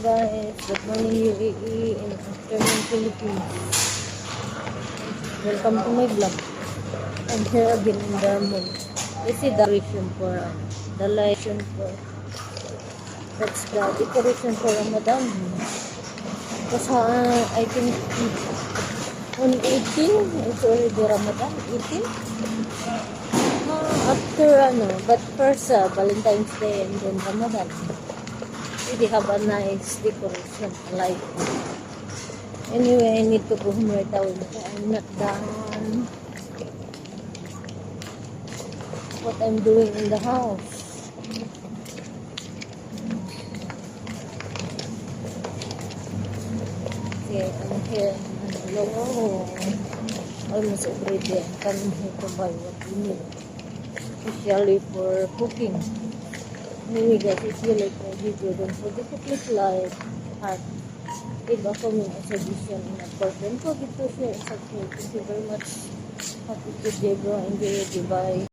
guys, good morning UAE and afternoon Philippines. Welcome to my vlog. I'm here again in the mall. This is the decoration for the lighting for that's the decoration for Ramadan. Because I think on 18 it's already Ramadan. 18 after but first Valentine's Day and then Ramadan. They have a nice decoration like anyway I need to go home right away because I'm not done what I'm doing in the house. Okay, I'm here in Manalo almost every day. I'm coming here to buy what we need, especially for cooking. Anyway guys, if you like my video, don't forget to click like, heart, leave a comment, a suggestion, and of course, don't forget to share and subscribe. Thank you very much. Happy good day bro. Enjoy your day. Bye.